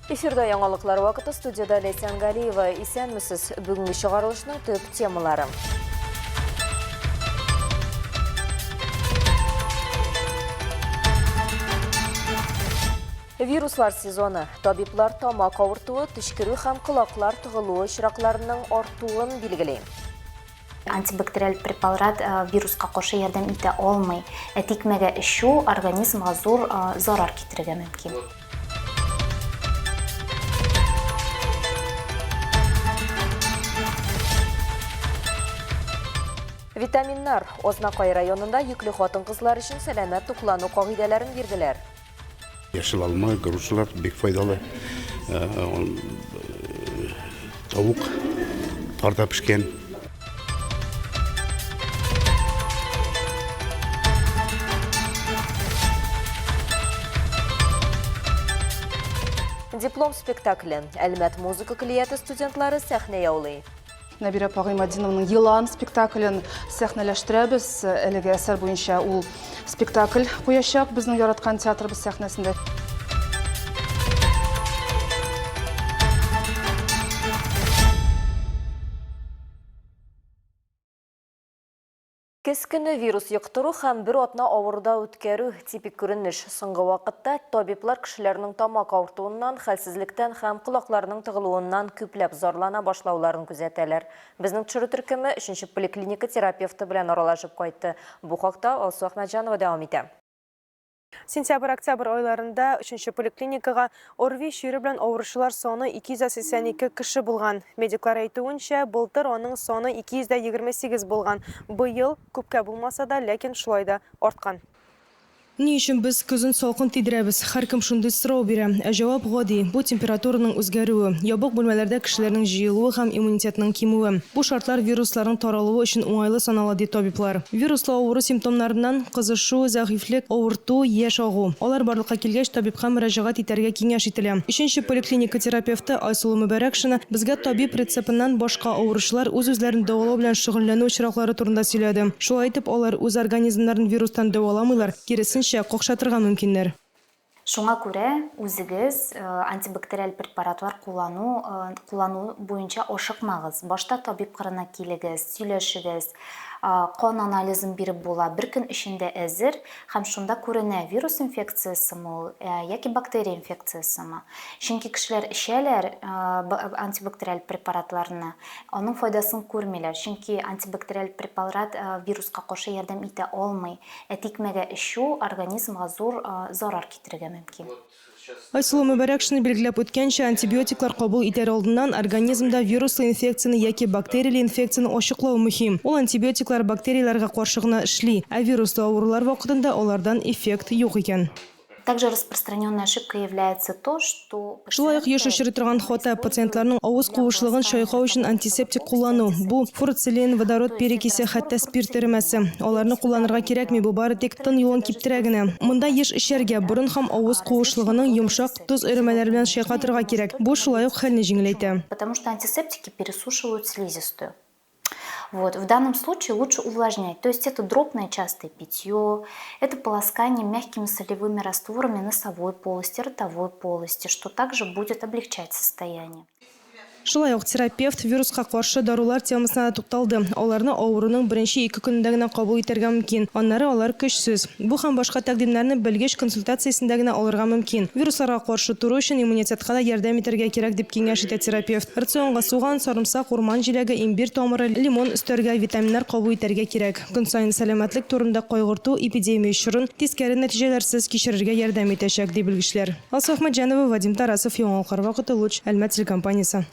Эфирда яңалыклар вакыты, студияда Лейсан Галиева. Исәнмесез, бүгінгі шығарылышның төп темалары. Вируслар сезоны. Табиблар тамак авыртуы, түшкіру һәм құлаклар тығылуы очракларының артуын билгеләй. Антибактериаль препарат вирусқа каршы ярдәм итә алмый. Тикмәгә эчү организмга зур зарар китерергә мөмкин. Витаминнар. Ознакай районында йөкле хатын-кызлар өчен сәламәт туклану кагыйдәләрен бирделәр. Яшыл алма, грушалар бик файдалы. Тавык, парда пешкән. Диплом спектакле. Әлмәт музыка клияты студентлары сәхнә яулый. Нәбира Пагыймадинованың «Йылан» спектаклен сәхнәләштерәбез. Әлеге әсәр буенча ул спектакль куячак безнең яраткан театрыбыз сәхнәсендә. Кескене вирус йоктыру һәм бер атна авырда үткәрү типик күренеш. Соңгы вакытта табиблар кешеләрнең тамак авыртуыннан, хәлсезлектән һәм колакларның тыгылуыннан күпләп зарлана башлауларын күзәтәләр. Безнең төшерү төркеме 3нче поликлиника терапевты белән аралашып кайтты. Бу хакта Алсу Ахмәтҗанова дәвам итә. Сентябрь-октябрь айларында 3нче поликлиникага ОРВИ чире белән авыручылар саны 282 кеше булган. Медиклар әйтүенчә, былтыр аның саны 228 булган. Быел күпкә булмаса да, ләкин шулай да арткан. Ни өчен без көзен салкын тидерәбез? Һәркем шундый сорау бирә. Җавап гади. Бу температураның үзгәрүе, ябык бүлмәләрдә кешеләрнең җыелуы һәм иммунитетның кимүе. Бу шартлар вирусларның таралуы өчен уңайлы санала ди табиблар. Вируслы авыру симптомнарыннан кызышу, зәгыйфлек, авырту, яшь агу. Алар барлыкка килгәч табибка мөрәҗәгать итәргә киңәш ителә. 3нче поликлиника терапевты Айсылу Мөбәрәкшина безгә табиб рецептыннан башка авыручылар үз-үзләрен дәвалау белән шөгыльләнү очраклары турында сөйләде. Шулай итеп, алар үз организмнарын вирустан дәваламыйлар, киресенчә какшатырга мөмкиннәр. Шуңа күрә үзегез антибактериаль препаратлар куллану буенча ашыкмагыз. Башта табиб кырына килегез, сөйләшегез. Кан анализын биреп була. Бер көн эчендә әзер һәм шунда күренә вирус инфекциясымы яки бактерия инфекциясымы. Чөнки кешеләр эчәләр антибактериаль препаратларны, аның файдасын күрмиләр. Чөнки антибактериаль препарат вируска каршы ярдәм итә алмый. Тикмәгә эчү организмга зур зарар китерергә мөмкин. Айсылу Мөбәрәкшина билгеләп үткәнчә, антибиотиклар кабул итәр алдыннан организмда вируслы инфекцияны яки бактерияле инфекцияны ачыклау мөһим. Ул антибиотиклар бактерияларга каршы гына эшли, ә вируслы авырулар вакытында алардан эффект юк икән. Также распространенной ошибкой является то, что... Шулай ук еш очрый торган хата пациентларның авыз куышлыгын чайкау өчен антисептик куллану. Бу фурцилин, водород перекисе, хәтта спирт эремәсе. Аларны кулланырга кирәкми, бу бары тик тын юлын киптерә генә. Монда еш эчәргә, борын һәм авыз куышлыгының йомшак тоз эремәләре белән чайкатырга кирәк. Бу шулай ук хәлне җиңеләйтә. Потому что антисептики пересушивают слизистую. Вот. В данном случае лучше увлажнять. То есть это дробное частое питье, это полоскание мягкими солевыми растворами носовой полости, ротовой полости, что также будет облегчать состояние. Шулай ук терапевт вируска каршы дарулар темасына тукталды. Аларны авыруның беренче 2 көнендә генә кабул итәргә мөмкин. Аннары алар көчсез. Бу һәм башка тәкъдимнәрне белгеч консультациясендә генә алырга мөмкин. Вирусларга каршы туру өчен иммунитетка да ярдәм итәргә кирәк дип киңәш итә терапевт. Рационга суган, сарымсак, урман җиләге, имбир тамыры, лимон өстәргә витаминнар кабул итәргә кирәк. Көн саен сәламәтлек турында кайгырту эпидемия чорын тискәре нәтиҗәләрсез кичерергә ярдәм итәчәк ди белгечләр. Алсу Ахмәтҗанова, Вадим Тарасов, Яңалыклар вакыты, Луч, Әлмәт телекомпаниясе.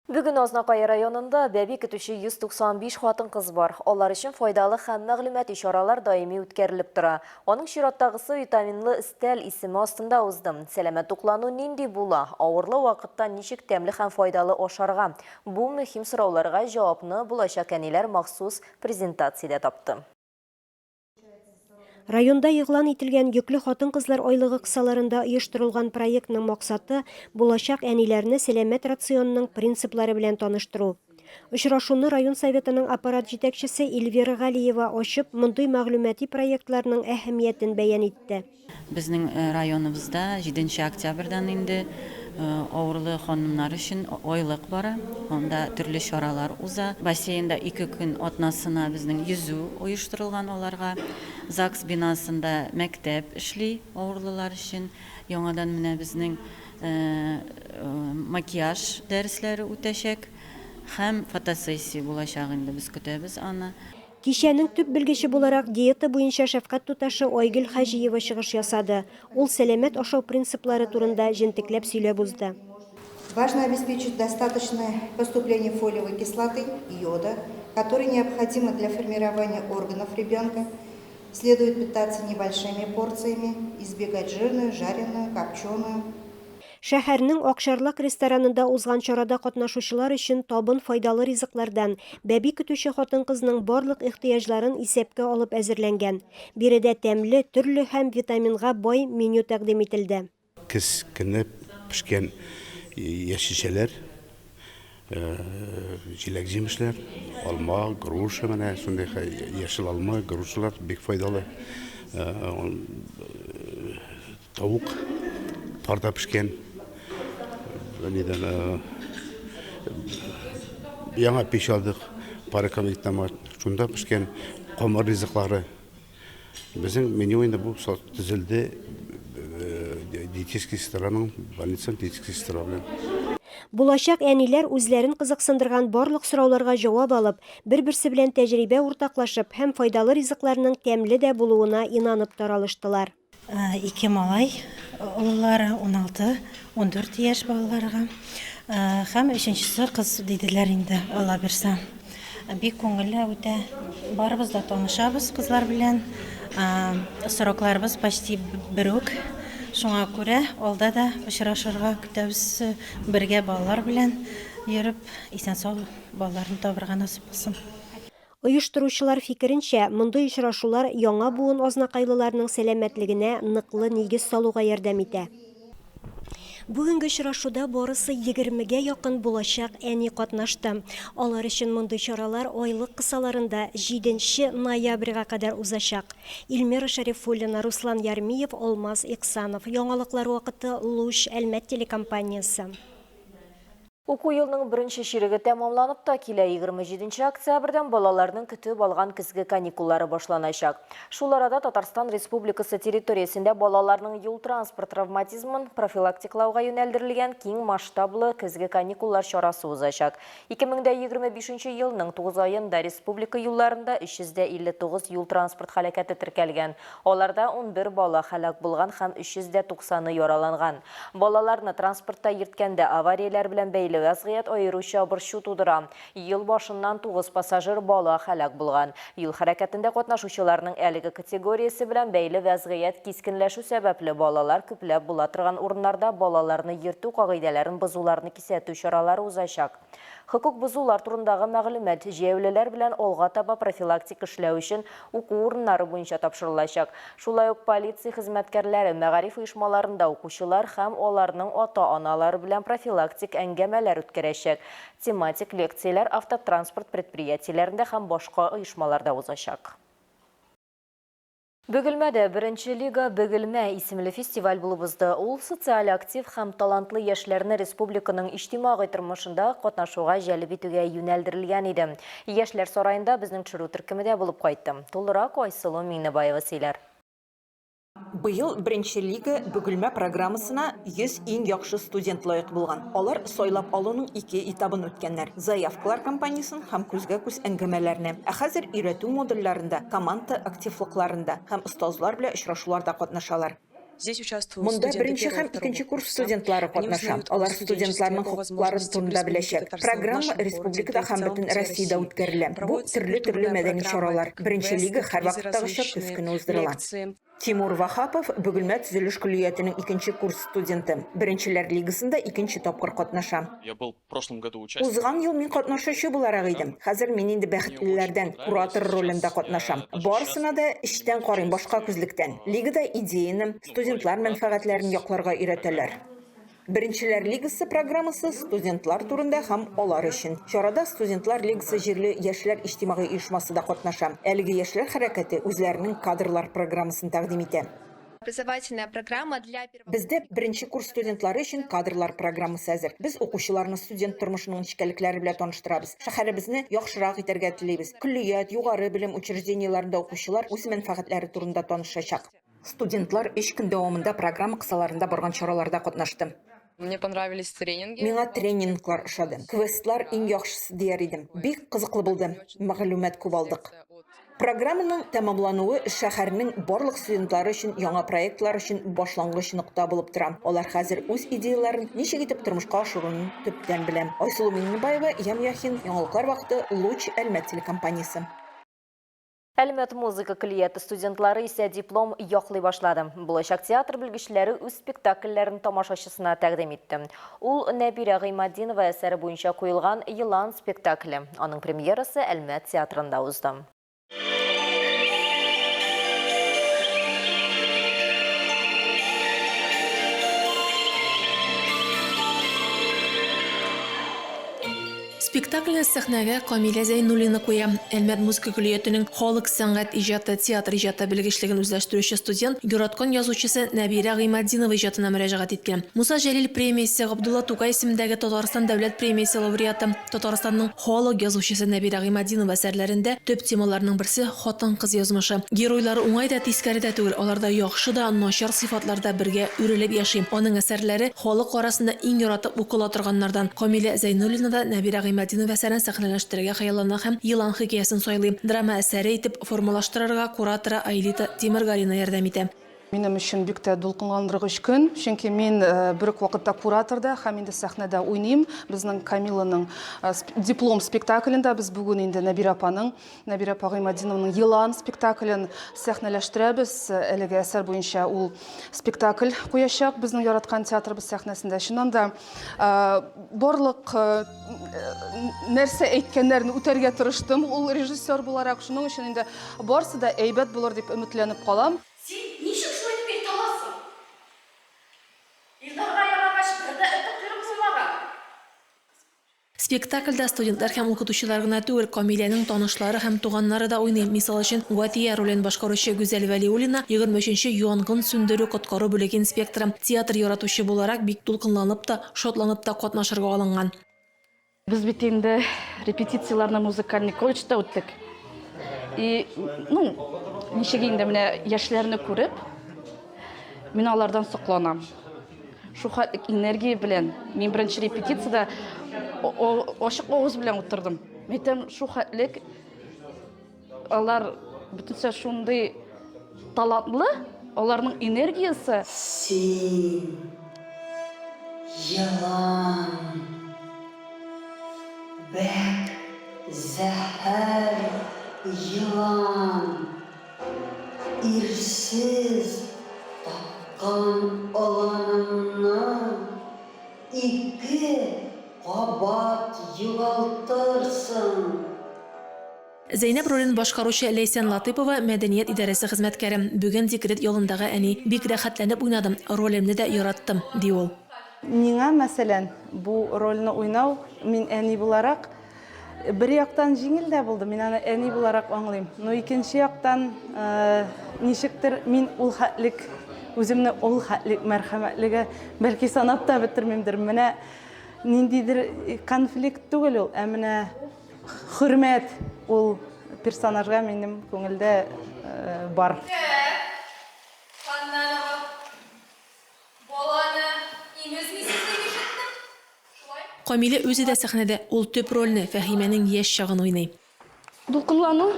Бүген Азнакай районында бәби көтүче 195 хатын-кыз бар. Алар өчен файдалы һәм мәгълүмати чаралар даими үткәрелеп тора. Аның чираттагысы витаминлы истәл исеме астында узды. Сәламәт туклану нинди була? Авырлы вакытта ничек тәмле һәм файдалы ашарга? Бу мөһим сорауларга җавапны булачак әниләр махсус презентациядә тапты. Районда игълан ителгән йөкле хатын-кызлар айлыгы кысаларында оештырылган проектның максаты булачак әниләрне сәламәт рационның принциплары белән таныштыру. Очрашуны район советының аппарат җитәкчесе Эльвира Галиева ачып, мондый мәгълүмати проектларның әһәмиятен бәян итте. Безнең районыбызда 7 октябрьдан инде авырлы ханымнар өчен айлык бара. Онда төрле чаралар уза. Бассейнда 2 көн атнасына безнең йөзү оештырылган аларга. ЗАГС бинасында мәктәп эшли авырлылар өчен. Яңадан менә безнең макияж дәресләре үтәчәк һәм фотосессия булачак инде без көтәбез аны. Кичәнең төп белгече буларак диета буенча шәфкать туташы Айгөл Хаҗиева чыгыш ясады. Ул сәламәт ашау принциплары турында җентекләп сөйләп узды. Важно обеспечить достаточное поступление фолиевой кислоты, йода, которые необходимы для формирования органов ребенка. Следует питаться небольшими порциями, избегать жирную, жареную, копченую. Шәһәрнең Акчарлак ресторанында узган чарада катнашучылар өчен табын файдалы ризыклардан бәби көтүче хатын-кызның барлык ихтыяҗларын исәпкә алып әзерләнгән. Биредә тәмле, төрле һәм витаминга бай меню тәкъдим ителде. Кыз көне пешкән яшелчәләр, җиләк җимешләр, алма, груша менә шундый яшел алма, грушалар бик файдалы. Тавык, парда пешкән. Яңа пеш алдык, паракомиктама, шунда пешкән камыр ризыклары. Безнең меню инде бу төзелде, диетический сестраның, больница диетический сестра белән. Булачак әниләр үзләрен кызыксындырган барлык сорауларга җавап алып, бер-берсе белән тәҗрибә уртаклашып һәм файдалы ризыкларның тәмле дә булуына инанып таралыштылар. 2 малай, уллары 16-14 яшь балаларга, һәм 3-нчесе кыз диделәр инде, Алла бирсә. Бик күңелле үтә. Барыбыз да танышабыз кызлар белән. Сорокларыбыз почти бер үк. Шуңа күрә алда да очрашырга көтәбез бергә балалар белән йөреп, исән-сау балаларны табырга насыйп булсын. Оештыручылар фикеренчә, мондый очрашулар яңа буын азнакайлыларның сәламәтлегенә ныклы нигез салуга ярдәм итә. Бүгенге очрашуда барысы 20гә якын булачак әни катнашты. Алар өчен мондый чаралар айлык кысаларында 7 ноябрьгә кадәр узачак. Илмира Шәрифуллина, Руслан Ярмиев, Алмаз Ихсанов. Яңалыклар вакыты Луш Әлмәт телекомпаниясы. Уку елның беренче чиреге тәмамланып та, килә 27 октябрьдән балаларның көтүп алган көзге каникуллары башланачак. Шул арада Татарстан Республикасы территориясендә балаларның юл транспорт травматизмын профилактиклауга юнәлдерелгән киң масштаблы көзге каникуллар чарасы узачак. 2025 елның 9 аенда республика юлларында 359 юл транспорт һәлакәте теркәлгән. Аларда 11 бала һәлак булган һәм 390 яраланган. Балаларны транспортта йөрткәндә аварияләр белән бәйле вазгыять аеруча борчу тудыра. Ел башыннан 9 пассажир бала һәлак булган. Юл хәрәкәтендә катнашучыларның әлеге категориясе белән бәйле вазгыять кискенләшү сәбәпле балалар күпләп була торган урыннарда балаларны йөртү кагыйдәләрен бозуларны кисәтү чаралары узачак. Хукук бозулар турындагы мәгълүмат җәяүлеләр белән алга таба профилактик эшләү өчен уку урыннары буенча тапшырылачак. Шулай ук полиция хезмәткәрләре мәгариф оешмаларында укучылар һәм аларның ата-аналары белән профилактик әңгәмәләр үткәрәчәк. Тематик лекцияләр автотранспорт предприятиеләрендә һәм башка оешмаларда узачак. Бөгелмәдә беренче лига Бөгелмә исемле фестиваль булып узды. Ул социаль актив һәм талантлы яшьләрне республиканың иҗтимагый тормышында катнашуга җәлеп итүгә юнәлдерелгән иде. Яшьләр сараенда безнең төшерү төркемендә булып кайтты. Тулырак Айсылу Миңнебаева сөйләр. Быел беренче лига Бөгелмә программасына 100 иң яхшы студент лайык булган. Алар сойлап алуның 2 этабын үткәннәр. Заявкалар кампаниясын һәм күзгә-күз әңгәмәләрне. Ә хәзер өйрәтү модульләрендә, команда активлыкларында һәм остазлар белән очрашуларда катнашалар. Монда беренче һәм икенче курс студентлары катнаша. Алар студентларның хокуклары турында беләчәк. Программа республикада һәм бөтен Россиядә үткәрелә. Бу төрле мәдәни чаралар. Беренче лига һәр вакыттагыча көз көне уздырыла. Тимур Вахапов Бөгелмә төзелеш көллиятының 2нче курс студенты. Беренчеләр лигасында 2нче тапкыр катнаша. Узган ел мин катнашучы буларак идем. Хәзер мин инде бәхетлеләрдән куратор ролендә катнашам. Барысына да эчтән карыйм, башка күзлектән. Лигада идеяны, студентлар мәнфәгатьләрен якларга өйрәтәләр. Беренчеләр лигасы программасы студентлар турында һәм алар өчен. Чарада студентлар лигасы җирле яшьләр иҗтимагый оешмасы да катнаша. Әлеге яшьләр хәрәкәте үзләренең кадрлар программасын тәкъдим итә. Образовательная программа для Бездә беренче курс студентлары өчен кадрлар программасы әзер. Без укучыларны студент тормышының нечкәлекләре белән таныштырабыз. Шәһәребезне яхшырак итәргә телибез. Күллият, югары белем учреждениеләрендә укучылар үз мәнфәгатьләре турында танышачак. Студентлар 3 көн дәвамында программа кысаларында барган чараларда катнашты. Мне понравились тренинги. Миңа тренинглар ошады. Квестлар иң яхшысы дияр идем. Бик кызыклы булды. Мәгълүмат күп алдык. Программаның тәмамлануы шәһәрнең барлык студентлары өчен яңа проектлар өчен башлангыч нокта булып тора. Алар хәзер үз идеяларын ничек итеп тормышка ашыруын төптән белә. Айсылу Миннебаева, Яхин, Яңалыклар вакыты, Луч Әлмәт телекомпаниясе. Әлмәт музыка клиенты студентлары исә диплом яклый башлады. Булачак театр белгечләре үз спектакльләрен тамашачысына тәкъдим итте. Ул Нәбирә Гыймаддинова әсәре буенча куелган «Йылан» спектакле. Аның премьерасы Әлмәт театрында узды. Спектакльне сәхнәгә Камилә Зәйнуллина куя. Әлмәт музыка клиентының халык сәнгать иҗаты, театр иҗаты белгечлеген үзләштерүче студент, яраткан язучысы Нәбирә Гыймаддинова иҗатына мөрәҗәгать иткән. Муса Җәлил премиясе, Габдулла Тукай исемендәге Татарстан дәүләт премиясе лауреаты, Татарстанның халык язучысы Нәбирә Гыймаддинова әсәрләрендә төп темаларның берсе хатын-кыз язмышы. Геройлары уңай да тискәре дә түгел, аларда яхшы да, начар сыйфатларда бергә үрелеп яши. Аның әсәрләре халык арасында иң яратып укыла торганнардан. Камилә Зәйнуллина да Нәбирә Гыймаддинова әсәрен сәхнәләштерергә хыяллана һәм «Йылан» хикәясен сайлый. Драма әсәре итеп формалаштырырга кураторы Айлита Тимергалина ярдәм итә. Минем өчен бик тә дулкынландыргыч көн, чөнки мин бер үк вакытта кураторда һәм инде сәхнәдә уйныйм. Безнең Камиланың диплом спектаклендә без бүген инде Нәбирә апаның, Нәбирә апа Гыймаддинованың «Йылан» спектаклен сәхнәләштерәбез. Әлеге әсәр буенча ул спектакль куячак безнең яраткан театрыбыз сәхнәсендә. Шуннан да барлык нәрсә әйткәннәрне үтәргә тырыштым. Ул режиссер буларак, шуның өчен инде барсы да әйбәт булыр дип өметләнеп калам. Спектакльдә студентлар һәм укытучылар гына түгел, Камиләнең танышлары һәм туганнары да уйный. Мисал өчен, Гуатия ролен башкаручы Гүзәл Вәлиуллина 23-нче янгын сүндерү коткару бүлеге инспекторы, театр яратучы буларак бик дулкынланып та, шатланып та катнашырга алынган. Без бит инде репетицияларны музыкальный колледжда үттек. И, ничек инде менә яшьләрне күреп, мин алардан сокланам. Шу хәтлек энергия белән мин беренче репетициядә ачык авыз белән утырдым. Мәйтәм, шу хәтлек алар бөтенсә шундый талантлы, аларның энергиясы. Син, Йылан, бәк зәһәр Йылан, ирсез тапкан аланымны ике кабат югалтырсың. Зәйнәп ролен башкаручы Ләйсән Латыпова мәдәният идарәсе хезмәткәре. Бүген декрет ялындагы әни, бик рәхәтләнеп уйнадым, ролемне дә яраттым, ди ул. Миңа мәсәлән, бу рольне уйнау мин әни буларак бер яктан җиңел дә булды, мин аны әни буларак аңлыйм. Но икенче яктан ничектер мин ул хәтлек, үземне ул хәтлек мәрхәмәтлегә бәлки санап та бетермимдер. Менә ниндидер конфликт түгел ул, менә хөрмәт ул персонажга минем күңелдә бар. Камилә үзе дә сәхнәдә ул төп рольне, Фәһимәнең яшь чагын уйный. Дулкынлану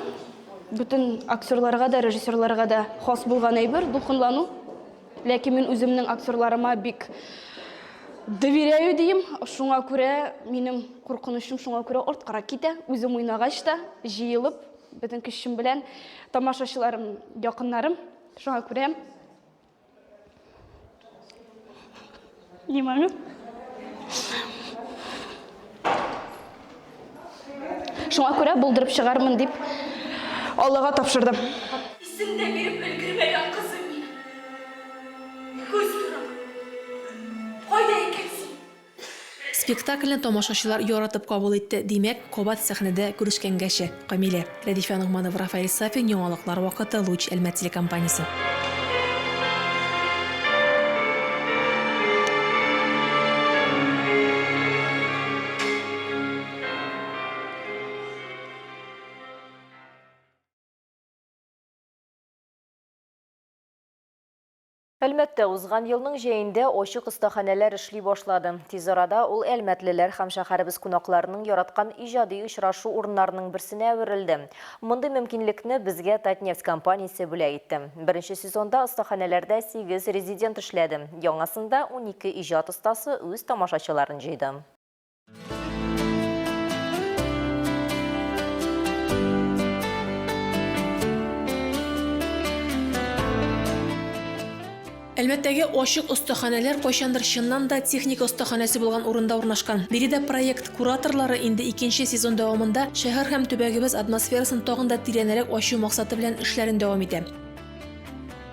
бүтән актерларга да, режиссерларга да хас булган әйбер, дулкынлану. Ләкин мин үземнең актерларыма бик доверяю дим. Шуңа күрә минем куркынычым шуңа күрә арткарак китә. Үзем уйнагач та җыелып, бүтән көчем белән тамашачыларым, якыннарым, шуңа күрә нимәгә шуңа күрә булдырып чыгармын дип Аллага тапшырдым. Исемдә биреп өлгермәгән кызым мин. Күз турым. Кайда икән? Спектакльне тамашачылар яратып кабул итте. Димәк, кабат сәхнәдә күрешкәнгәчә. Камилә, Радифа Нугманова, Рафаэль Сафин, яңалыклар вакыты, Луч Әлмәт телекомпаниясе. Әлмәттә узган елның җәендә ошык остаханәләр эшли башлады. Тиз арада ул әлмәтлеләр һәм шәһәребез кунакларының яраткан иҗади очрашу урыннарының берсенә әверелде. Мондый мөмкинлекне безгә Татнефть компаниясе бүләк итте. Беренче сезонда остаханәләрдә 8 резидент эшләде. Яңасында 12 иҗат остасы үз тамашачыларын җыйды. Әлмәттәге ошык остаханәләр кайчандыр чыннан да техника остаханәсе булган урында урнашкан. Биредә проект кураторлары инде 2нче сезон дәвамында шәһәр һәм төбәгебез атмосферасын тагын да тирәнрәк ачу максаты белән эшләрен дәвам итә.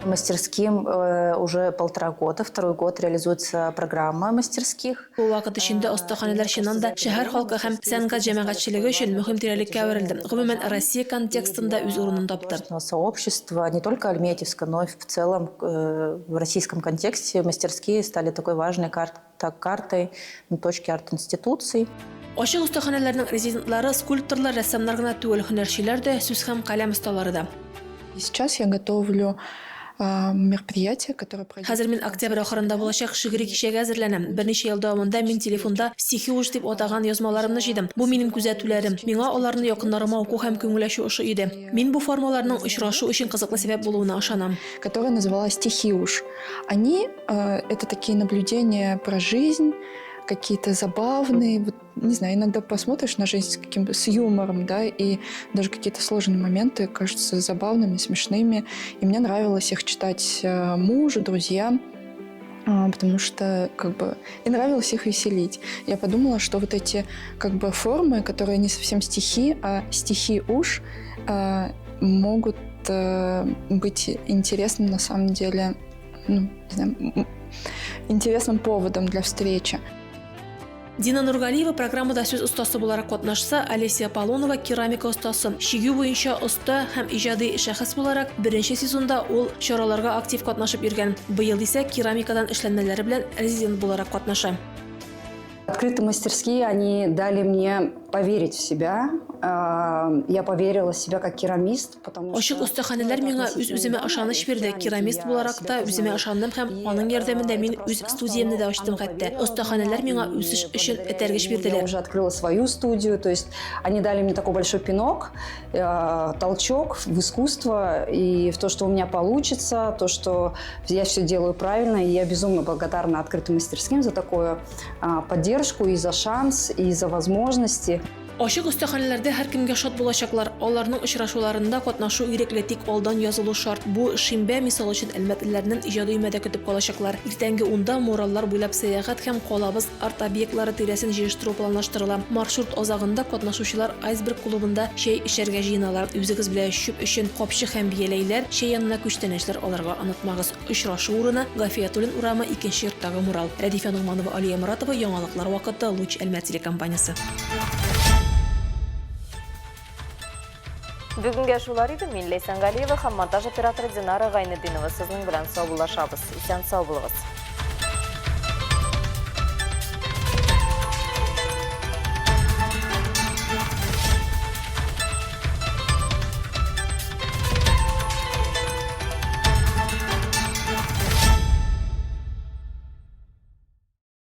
Мастерским уже 1,5 года. Второй год реализуется программа мастерских. Бу вакыт эчендә остаханәләр чыннан да шәһәр халкы һәм сәнгать җәмәгатьчелеге өчен мөһим тирәлеккә әверелде. Гомумән, Россия контекстында үз урынын тапты. Сообщество, не только Альметьевска, но и в целом в российском контексте мастерские стали такой важной картой точки арт-институций. Ошык остаханәләрнең резидентлары скульпторлар, рәссамнар гына түгел, һөнәрчеләр дә, сүз һәм каләм осталары да. Сейчас я готовлю мероприятие, которое пройдет. Хәзер мин октябрь ахырында булачак шигъри кичәгә әзерләнәм. Берничә ел дәвамында мин телефонда стихи уж дип атаган язмаларымны җыйдым. Бу минем күзәтүләрем. Миңа аларны якыннарыма уку һәм күңел ачу ошый иде. Мин бу формаларның очрашу өчен кызыклы сәбәп булуына ышанам. Которая называлась «Стихи уж». Они это такие наблюдения про жизнь, какие-то забавные, вот, не знаю, иногда посмотришь на жизнь с юмором, да, и даже какие-то сложные моменты кажутся забавными, смешными. И мне нравилось их читать мужу, друзьям, потому что и нравилось их веселить. Я подумала, что вот эти формы, которые не совсем стихи, а стихи уж, могут быть интересным на самом деле, не знаю, интересным поводом для встречи. Дина Нургалиева программада сүз остасы буларак катнашса, Олеся Полонова керамика остасы. Шигү буенча оста һәм иҗади шәхес буларак беренче сезонда ул чараларга актив катнашып йөргән. Быел исә керамикадан эшләнмәләре белән резидент буларак катнаша. Открытые мастерские, они дали мне поверить в себя. Я поверила в себя как керамист, потому что... Ошык остаханәләр миңа үз-үземә ышаныч бирде. Керамист буларак та үземә ышандым һәм аның ярдәмендә мин үз студиямны да ачтым хәтта. Остаханәләр миңа үсеш өчен этәргеч бирделәр. Я уже открыла свою студию, то есть они дали мне такой большой пинок, толчок в искусство и в то, что у меня получится, то, что я все делаю правильно, и я безумно благодарна открытым мастерским за такую поддержку, и за шанс, и за возможности. Ошык остаханәләрдә һәркемгә шат булачаклар. Аларның очрашуларында катнашу ирекле, тик алдан язылу шарт. Бу шимбә мисал өчен әлмәтлеләрнең иҗади өмәдә көтеп калачаклар. Иртәнге 10-да Мораллар буйлап сәяхәт һәм калабыз арт объектлары тирәсен җыештыру планлаштырыла. Маршрут азагында катнашучылар айсберг клубында чәй эчәргә җыеналар. Үзегез белән чүп өчен капчы һәм бияләйләр, чәй янына күчтәнәчләр аларга онытмагыз. Очрашу урыны Гафиятуллин урамы 2нче йорттагы Мурал. Радифа Нугманова, Алия Моратова, яңалыклар вакыты, Луч Әлмәт телекомпаниясе. Бүгінге шулар иде. Мин Лейсан Галиева һәм монтаж операторы Динара Гайнетдинова сезнең белән саубуллашабыз. Исән сау булыгыз.